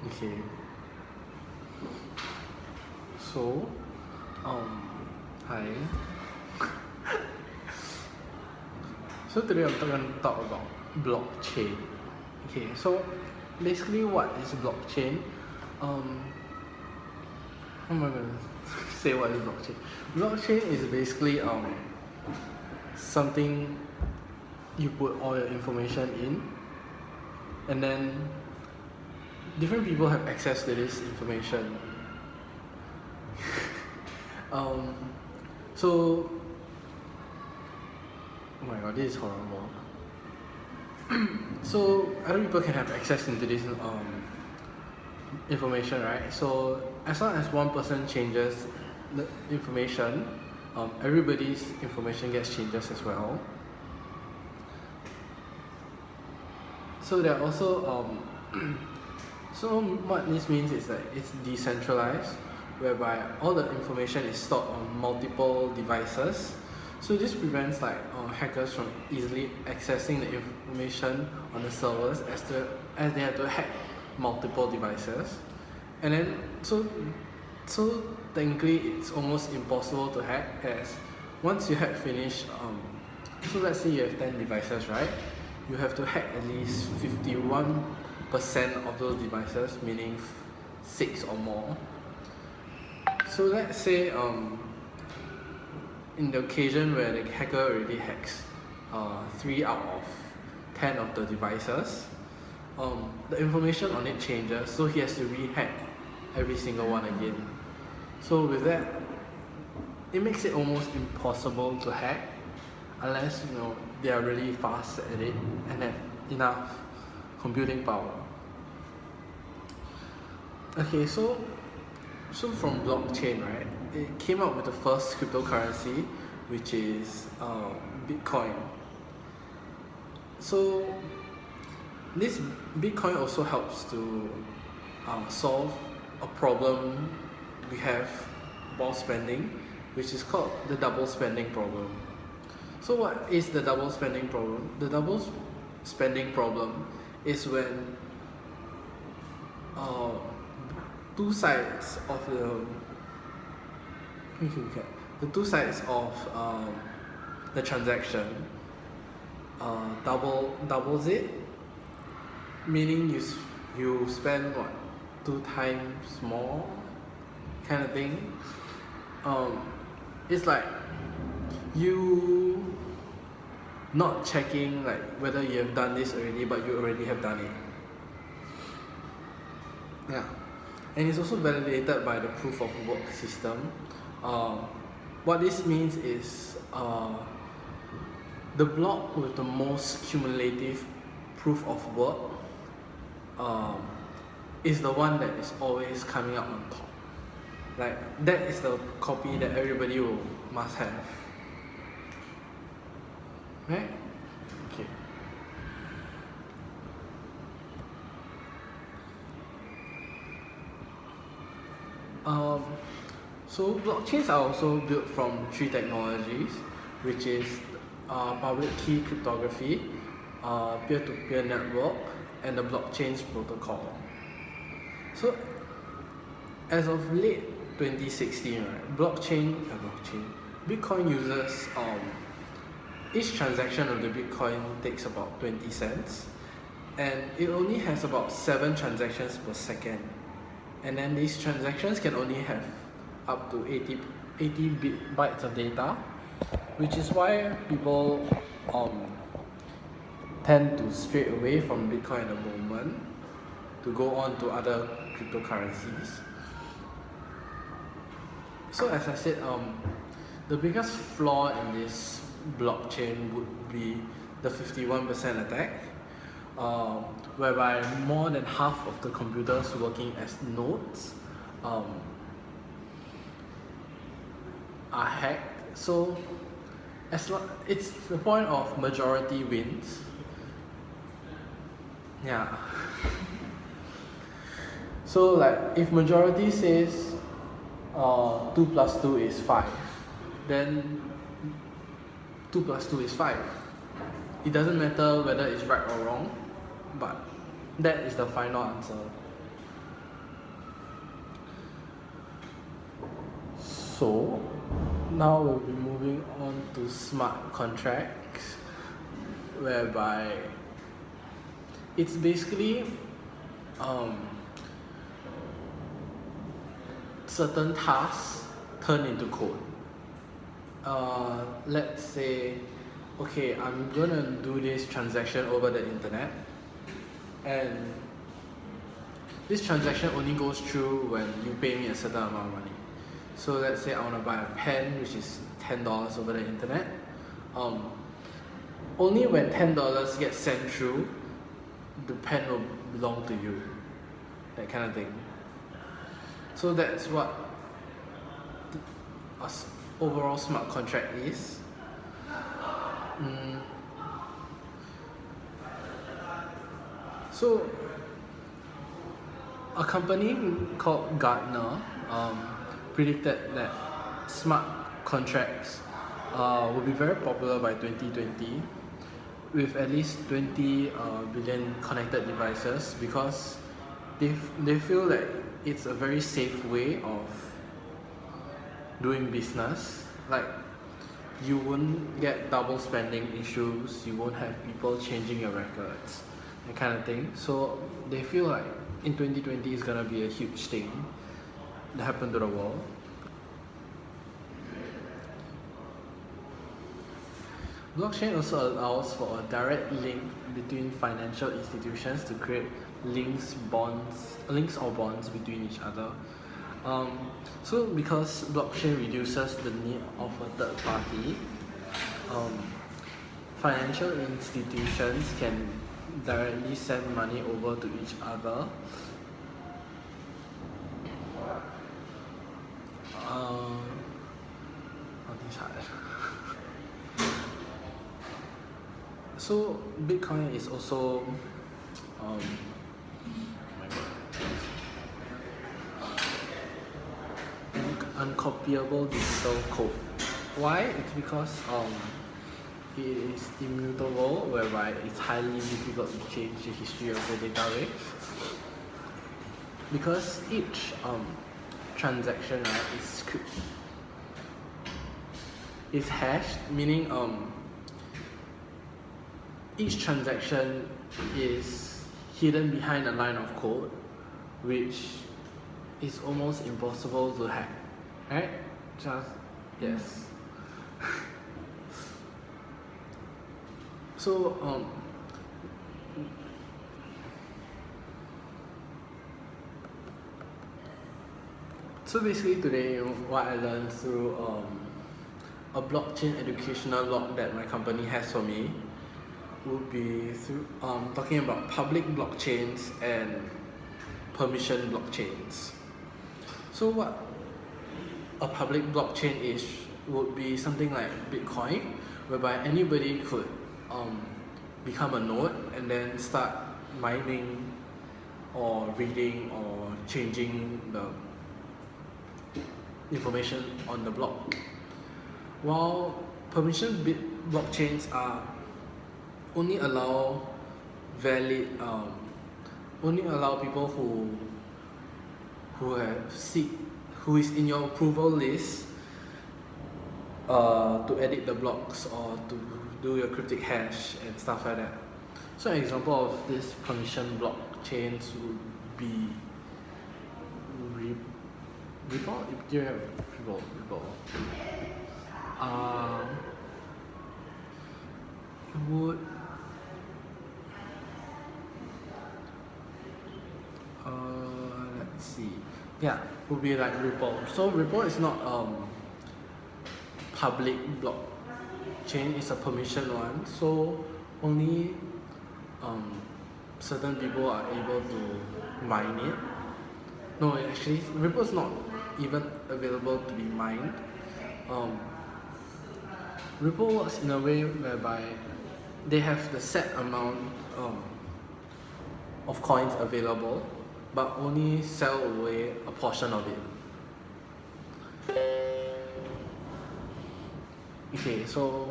Okay. So, hi. So today I'm going to talk about blockchain. Okay, so basically, what is blockchain? How am I going to say what is blockchain? Blockchain is basically something you put all your information in, and then different people have access to this information. um, so, oh my god, this is horrible. So other people can have access into this information, right? So as long as one person changes the information, everybody's information gets changes as well. So there are also so what this means is that it's decentralized, whereby all the information is stored on multiple devices. So this prevents hackers from easily accessing the information on the servers as they have to hack multiple devices. And then so technically it's almost impossible to hack, as once you hack finish, so let's say you have 10 devices, right? You have to hack at least 51% of those devices, meaning 6 or more. So let's say in the occasion where the hacker already hacks 3 out of 10 of the devices, the information on it changes, so he has to re-hack every single one again. So with that, it makes it almost impossible to hack unless they are really fast at it and have enough computing power. Okay, so from blockchain, right? It came up with the first cryptocurrency, which is Bitcoin. So this Bitcoin also helps to solve a problem we have while spending, which is called the double spending problem. So what is the double spending problem? The double spending problem is when two sides of the transaction doubles it, meaning you spend 2 times more, kind of thing. It's like you not checking whether you have done this already, but you already have done it. Yeah, and it's also validated by the proof of work system. What this means is the block with the most cumulative proof of work is the one that is always coming up on top. That is the copy that everybody must have. Right? Okay. So blockchains are also built from 3 technologies, which is public key cryptography, peer-to-peer network, and the blockchain's protocol. So as of late 2016, right, Bitcoin uses each transaction of the Bitcoin takes about 20 cents, and it only has about 7 transactions per second. And then these transactions can only have up to 80 bytes of data, which is why people tend to stray away from Bitcoin at the moment to go on to other cryptocurrencies. So as I said, the biggest flaw in this blockchain would be the 51% attack, whereby more than half of the computers working as nodes are hacked. So it's the point of majority wins. Yeah. So if majority says 2 plus 2 is 5, then 2 plus 2 is 5. It doesn't matter whether it's right or wrong, but that is the final answer. So now we'll be moving on to smart contracts, whereby it's basically certain tasks turn into code. Let's say, okay, I'm gonna do this transaction over the internet, and this transaction only goes through when you pay me a certain amount of money. So let's say I want to buy a pen, which is $10 over the internet. Only when $10 gets sent through, the pen will belong to you. That kind of thing. So that's what a overall smart contract is. So a company called Gartner predicted that smart contracts will be very popular by 2020, with at least 20 billion connected devices, because they feel like it's a very safe way of doing business. Like, you won't get double spending issues, you won't have people changing your records, that kind of thing. So they feel like in 2020 is gonna be a huge thing that happened to the world. Blockchain also allows for a direct link between financial institutions to create links or bonds between each other. So because blockchain reduces the need of a third party, financial institutions can directly send money over to each other. So Bitcoin is also an uncopyable digital code. Why? It's because it is immutable, whereby it's highly difficult to change the history of the database. Because each transaction, right, is hashed, meaning each transaction is hidden behind a line of code, which is almost impossible to hack, right? Yes. So basically today, what I learned through a blockchain educational log that my company has for me would be through talking about public blockchains and permission blockchains. So what a public blockchain is would be something like Bitcoin, whereby anybody could become a node and then start mining or reading or changing the information on the block. While permission blockchains are only allow people who is in your approval list to edit the blocks or to do your cryptic hash and stuff like that. So an example of this permission blockchains would be Ripple? Do you have Ripple? Would let's see. Yeah, would be like Ripple. So Ripple is not public blockchain, it's a permission one. So only certain people are able to mine it. No, actually, Ripple is not even available to be mined. Ripple works in a way whereby they have the set amount of coins available, but only sell away a portion of it. Okay, so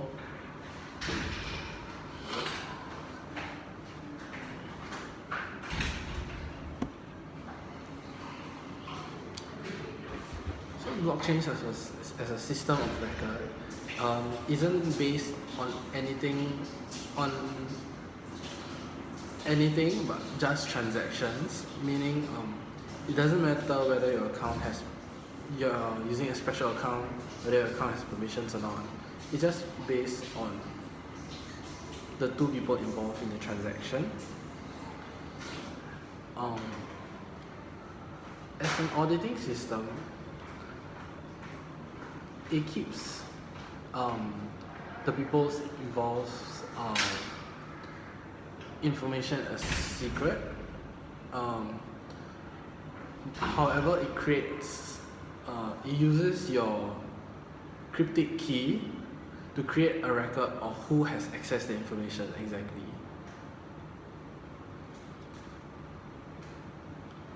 blockchains as a system of record isn't based on on anything but just transactions, meaning it doesn't matter whether you're using a special account, whether your account has permissions or not. It's just based on the two people involved in the transaction. As an auditing system, it keeps the people involved information a secret. However, it uses your cryptic key to create a record of who has accessed the information exactly.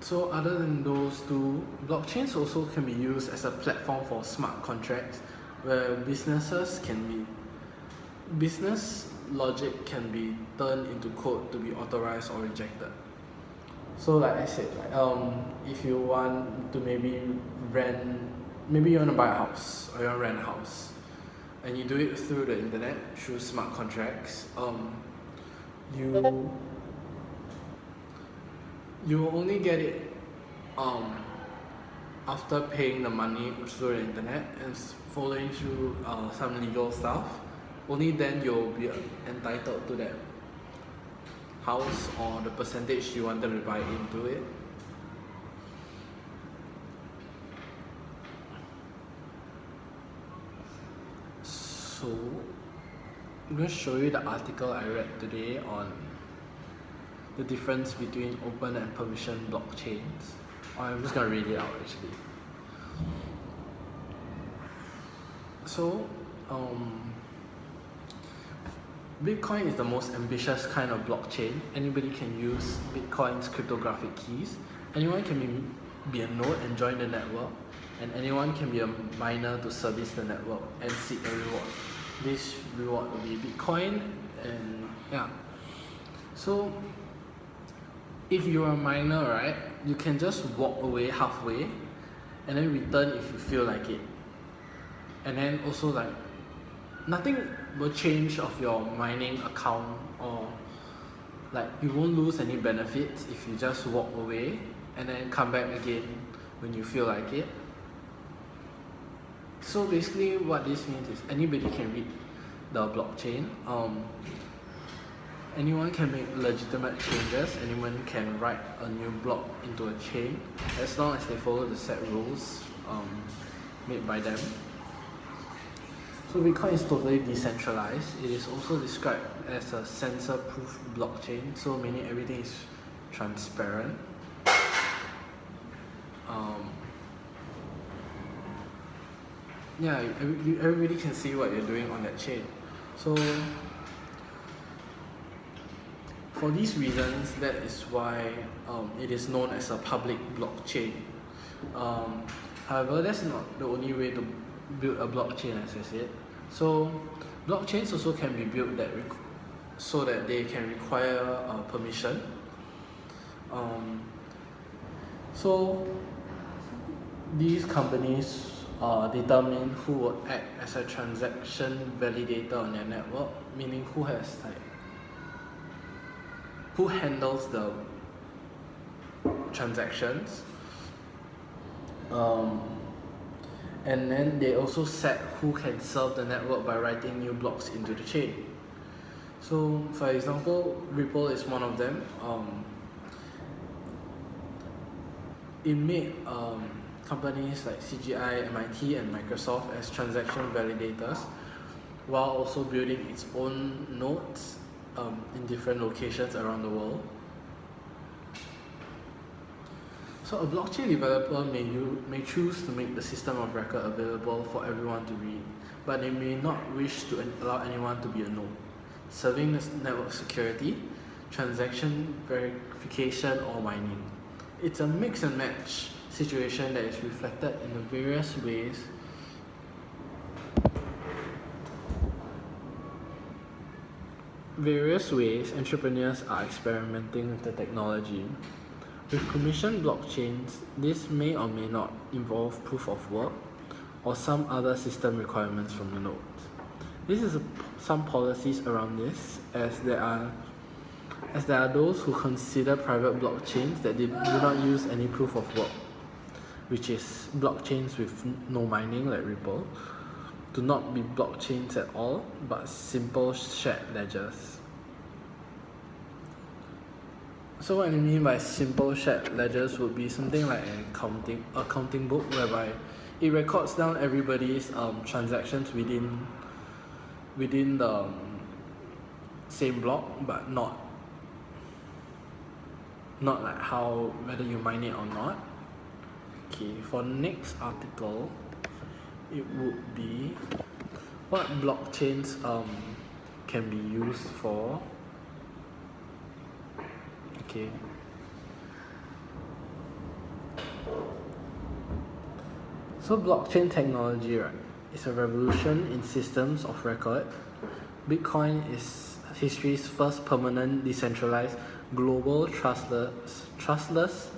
So other than those two, blockchains also can be used as a platform for smart contracts where business logic can be turned into code to be authorized or rejected. So like I said, if you want to maybe you want to buy a house or you want to rent a house, and you do it through the internet through smart contracts, you will only get it after paying the money through the internet and following through some legal stuff. Only then you'll be entitled to that house or the percentage you wanted to buy into it. So I'm going to show you the article I read today on the difference between open and permission blockchains. I'm just going to read it out actually. So Bitcoin is the most ambitious kind of blockchain. Anybody can use Bitcoin's cryptographic keys. Anyone can be a node and join the network, and anyone can be a miner to service the network and seek a reward. This reward will be Bitcoin, and yeah. So if you're a miner, right, you can just walk away halfway and then return if you feel like it. And then also like nothing will change of your mining account, or like you won't lose any benefits if you just walk away and then come back again when you feel like it. So basically what this means is anybody can read the blockchain. Anyone can make legitimate changes, anyone can write a new block into a chain as long as they follow the set rules made by them. So Bitcoin is totally decentralized. It is also described as a censor-proof blockchain, so meaning everything is transparent. Everybody can see what you're doing on that chain. So for these reasons, that is why it is known as a public blockchain. However, that's not the only way to build a blockchain, as I said. So blockchains also can be built so that they can require permission. So these companies determine who will act as a transaction validator on their network, meaning who handles the transactions. And then they also set who can serve the network by writing new blocks into the chain. So for example, Ripple is one of them. It made companies like CGI, MIT and Microsoft as transaction validators, while also building its own nodes in different locations around the world. So a blockchain developer may choose to make the system of record available for everyone to read, but they may not wish to allow anyone to be a node, serving the network security, transaction verification or mining. It's a mix and match situation that is reflected in the various ways entrepreneurs are experimenting with the technology. With permission blockchains, this may or may not involve proof of work, or some other system requirements from the node. This is some policies around this, as there are those who consider private blockchains that they do not use any proof of work, which is blockchains with no mining like Ripple, to not be blockchains at all, but simple shared ledgers. So what I mean by simple shared ledgers would be something like an accounting book, whereby it records down everybody's transactions within the same block, but not like how whether you mine it or not. Okay, for next article, it would be what blockchains can be used for. Okay. So blockchain technology, right, is a revolution in systems of record. Bitcoin is history's first permanent, decentralized, global, trustless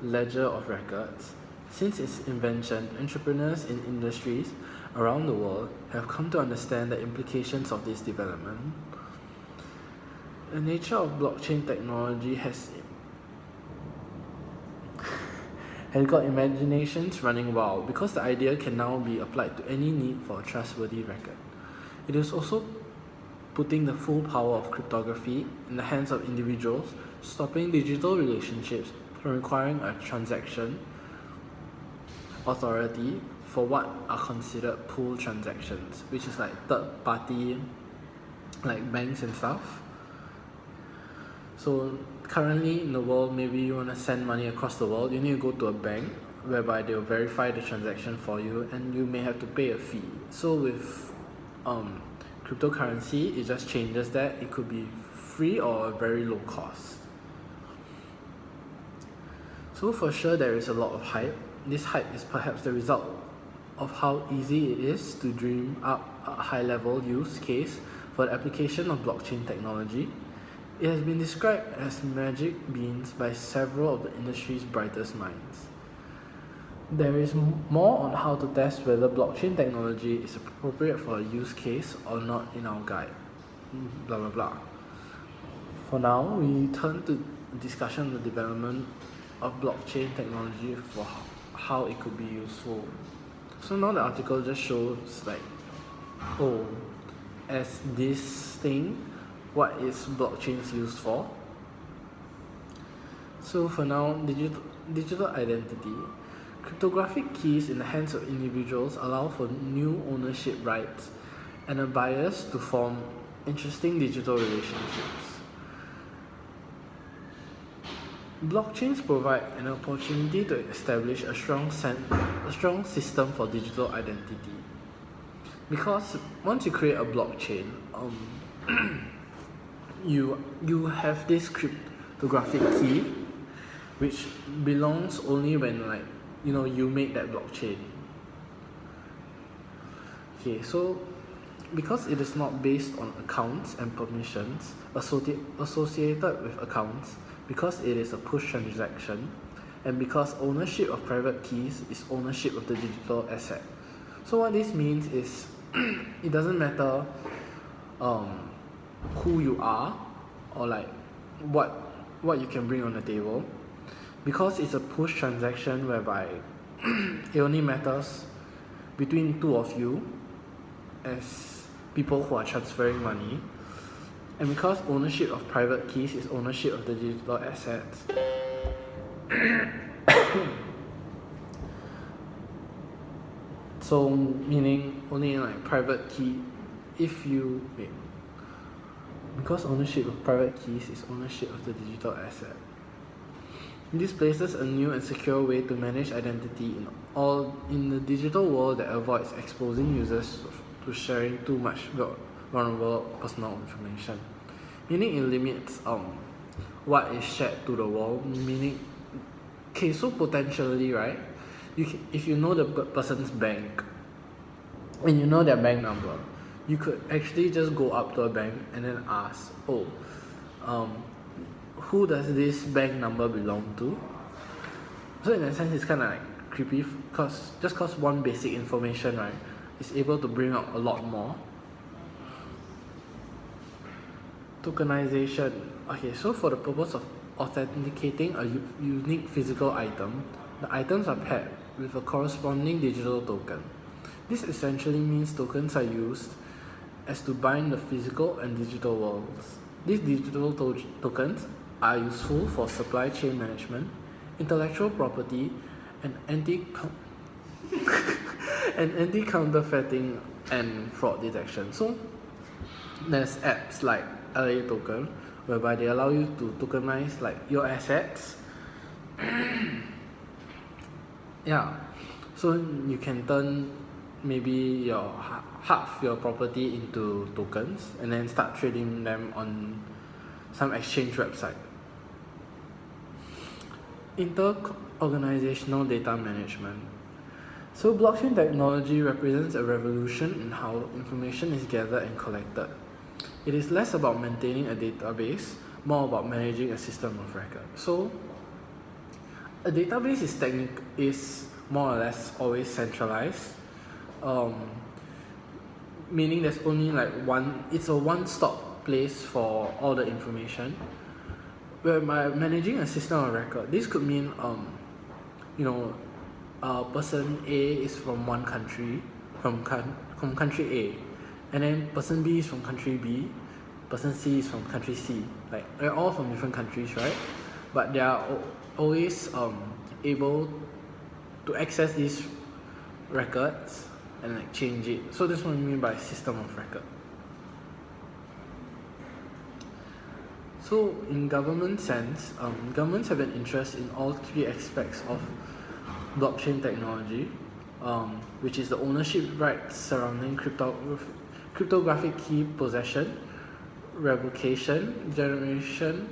ledger of records. Since its invention, entrepreneurs in industries around the world have come to understand the implications of this development. The nature of blockchain technology has got imaginations running wild, because the idea can now be applied to any need for a trustworthy record. It is also putting the full power of cryptography in the hands of individuals, stopping digital relationships from requiring a transaction authority for what are considered pool transactions, which is like third party, like banks and stuff. So currently in the world, maybe you want to send money across the world, you need to go to a bank whereby they will verify the transaction for you, and you may have to pay a fee. So with cryptocurrency, it just changes that. It could be free or a very low cost. So for sure there is a lot of hype. This hype is perhaps the result of how easy it is to dream up a high-level use case for the application of blockchain technology. It has been described as magic beans by several of the industry's brightest minds. There is more on how to test whether blockchain technology is appropriate for a use case or not in our guide. Blah blah blah. For now, we turn to discussion on the development of blockchain technology for how it could be useful. So now the article just shows like, as this thing, what is blockchains used for? So for now, digital identity. Cryptographic keys in the hands of individuals allow for new ownership rights and a bias to form interesting digital relationships. Blockchains provide an opportunity to establish a strong system for digital identity. Because once you create a blockchain, you have this cryptographic key, which belongs only when you make that blockchain. Okay, so because it is not based on accounts and permissions associated with accounts, because it is a push transaction, and because ownership of private keys is ownership of the digital asset. So what this means is it doesn't matter who you are or like what you can bring on the table, because it's a push transaction whereby it only matters between two of you as people who are transferring money, and because ownership of private keys is ownership of the digital assets. So meaning only like private key, because ownership of private keys is ownership of the digital asset. This places a new and secure way to manage identity in the digital world that avoids exposing users to sharing too much vulnerable personal information. Meaning it limits what is shared to the world. Meaning, okay, so potentially, right, if you know the person's bank and you know their bank number, you could actually just go up to a bank and then ask, who does this bank number belong to? So in a sense, it's kind of like creepy cause one basic information, right, is able to bring out a lot more. Tokenization. Okay, so for the purpose of authenticating a unique physical item, the items are paired with a corresponding digital token. This essentially means tokens are used as to bind the physical and digital worlds. These digital tokens are useful for supply chain management, intellectual property, and anti-counterfeiting and fraud detection. So there's apps like LA Token, whereby they allow you to tokenize like your assets. Yeah, so you can turn maybe your half your property into tokens and then start trading them on some exchange website. Inter-organizational data management. So blockchain technology represents a revolution in how information is gathered and collected. It is less about maintaining a database, more about managing a system of record. So a database is more or less always centralized, meaning there's only like it's a one-stop place for all the information. Where by managing a system of record, this could mean person A is from one country, from country A, and then person B is from country B, person C is from country C. Like they're all from different countries, right? But they are always able to access these records and like change it. So that's what I mean by system of record. So in government sense, governments have an interest in all three aspects of blockchain technology, which is the ownership rights surrounding cryptographic key possession, revocation, generation,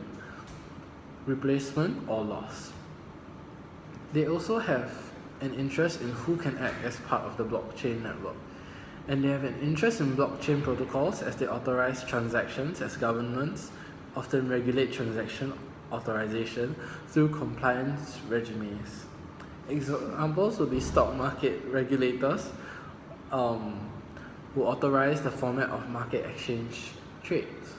replacement, or loss. They also have an interest in who can act as part of the blockchain network, and they have an interest in blockchain protocols as they authorize transactions, as governments often regulate transaction authorization through compliance regimes. Examples would be stock market regulators who authorize the format of market exchange trades.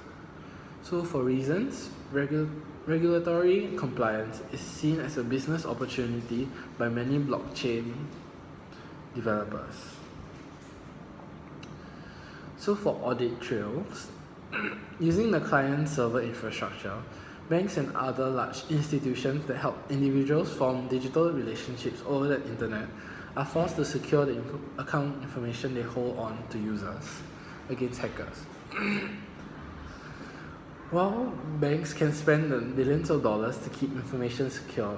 So for reasons, regulatory compliance is seen as a business opportunity by many blockchain developers. So for audit trails, using the client-server infrastructure, banks and other large institutions that help individuals form digital relationships over the internet are forced to secure the account information they hold on to users against hackers. While banks can spend billions of dollars to keep information secure,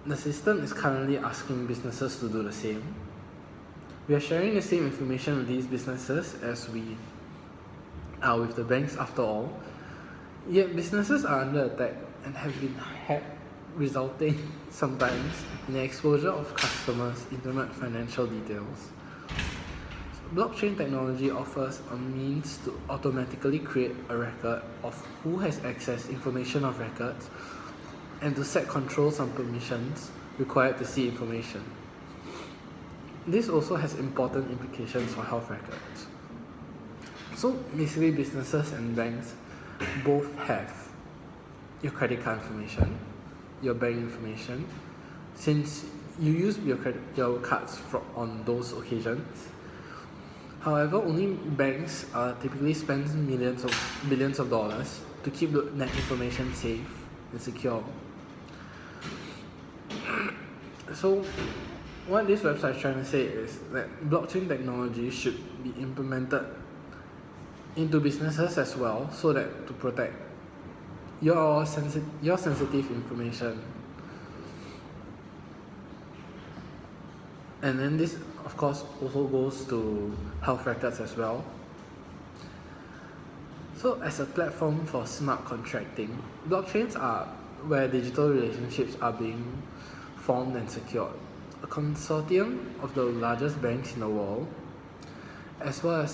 the system is currently asking businesses to do the same. We are sharing the same information with these businesses as we are with the banks after all, yet businesses are under attack and have been hacked, resulting sometimes in the exposure of customers' intimate financial details. Blockchain technology offers a means to automatically create a record of who has accessed information of records and to set controls on permissions required to see information. This also has important implications for health records. So basically businesses and banks both have your credit card information, your bank information, since you use your cards on those occasions. However, only banks typically spend billions of dollars to keep that information safe and secure. So what this website is trying to say is that blockchain technology should be implemented into businesses as well, so that to protect your sensitive information. And then this of course also goes to health records as well. So as a platform for smart contracting, blockchains are where digital relationships are being formed and secured. A consortium of the largest banks in the world, as well as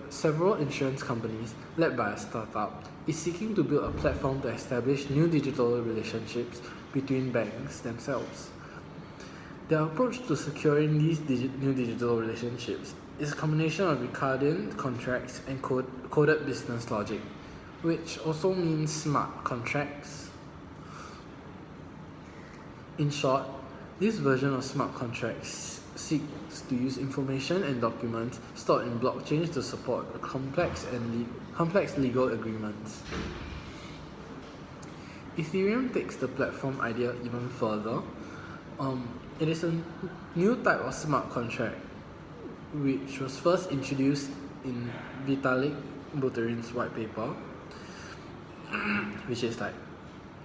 several insurance companies led by a startup, is seeking to build a platform to establish new digital relationships between banks themselves. Their approach to securing these new digital relationships is a combination of Ricardian contracts and coded business logic, which also means smart contracts. In short, this version of smart contracts seeks to use information and documents stored in blockchains to support complex legal agreements. Ethereum takes the platform idea even further. It is a new type of smart contract which was first introduced in Vitalik Buterin's white paper, which is like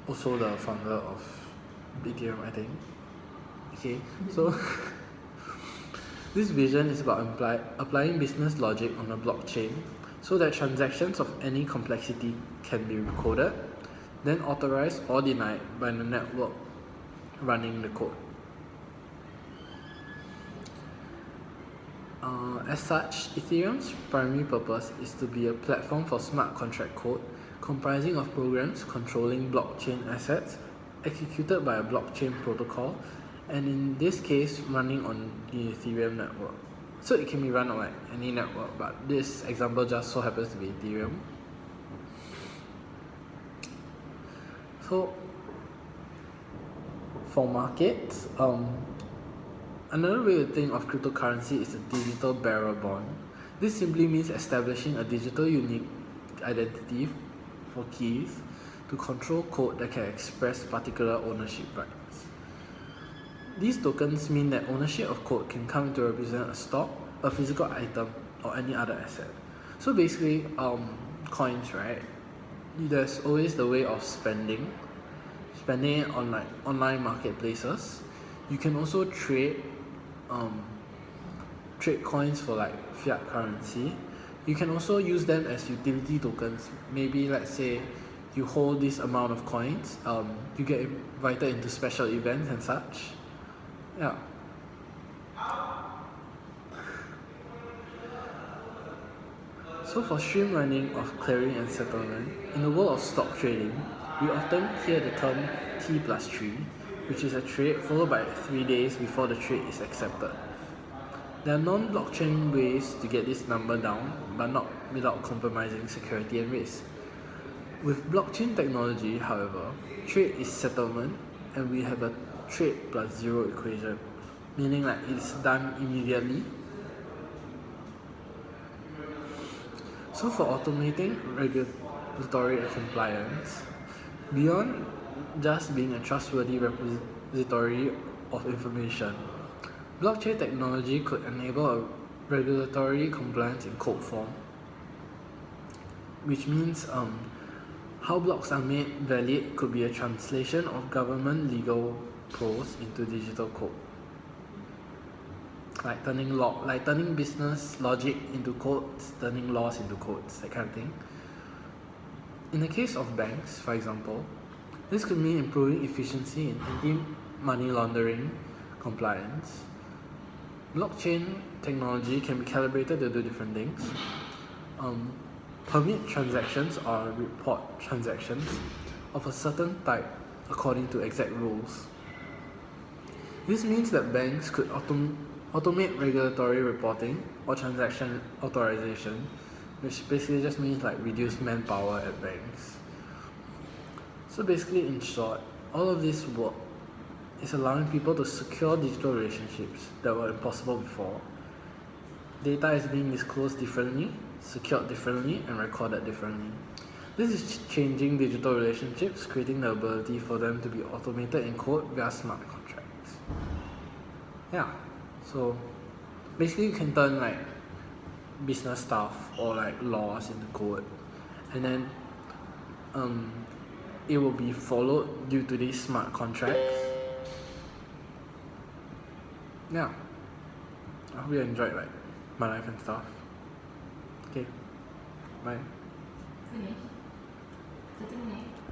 also the founder of Ethereum, I think. Okay, so this vision is about applying business logic on a blockchain so that transactions of any complexity can be recorded, then authorized or denied by the network running the code. As such, Ethereum's primary purpose is to be a platform for smart contract code comprising of programs controlling blockchain assets executed by a blockchain protocol, and in this case running on the Ethereum network. So it can be run on like any network, but this example just so happens to be Ethereum. So for markets, another way to think of cryptocurrency is a digital bearer bond. This simply means establishing a digital unique identity for keys to control code that can express particular ownership rights. These tokens mean that ownership of code can come to represent a stock, a physical item, or any other asset. So basically, coins, right? There's always the way of spending it on like online marketplaces. You can also trade coins for like fiat currency. You can also use them as utility tokens. Maybe let's say you hold this amount of coins, you get invited into special events and such. Yeah. So for streamlining of clearing and settlement, in the world of stock trading, we often hear the term T+3, which is a trade followed by 3 days before the trade is accepted. There are non-blockchain ways to get this number down, but not without compromising security and risk. With blockchain technology, however, trade is settlement, and we have a trade plus zero equation, meaning like it's done immediately. So for automating regulatory compliance, beyond just being a trustworthy repository of information, blockchain technology could enable a regulatory compliance in code form, which means how blocks are made valid could be a translation of government legal prose into digital code, like turning business logic into codes, turning laws into codes, that kind of thing. In the case of banks, for example, this could mean improving efficiency in anti-money laundering compliance. Blockchain technology can be calibrated to do different things. Permit transactions or report transactions of a certain type according to exact rules. This means that banks could automate regulatory reporting or transaction authorization, which basically just means like reduce manpower at banks. So basically, in short, all of this work is allowing people to secure digital relationships that were impossible before. Data is being disclosed differently, secured differently, and recorded differently. This is changing digital relationships, creating the ability for them to be automated in code via smart contracts. Yeah, so basically you can turn like business stuff or like laws into code, and then it will be followed due to these smart contracts. Yeah, I hope you enjoyed like my life and stuff. Okay, bye. Finish. 30 minutes.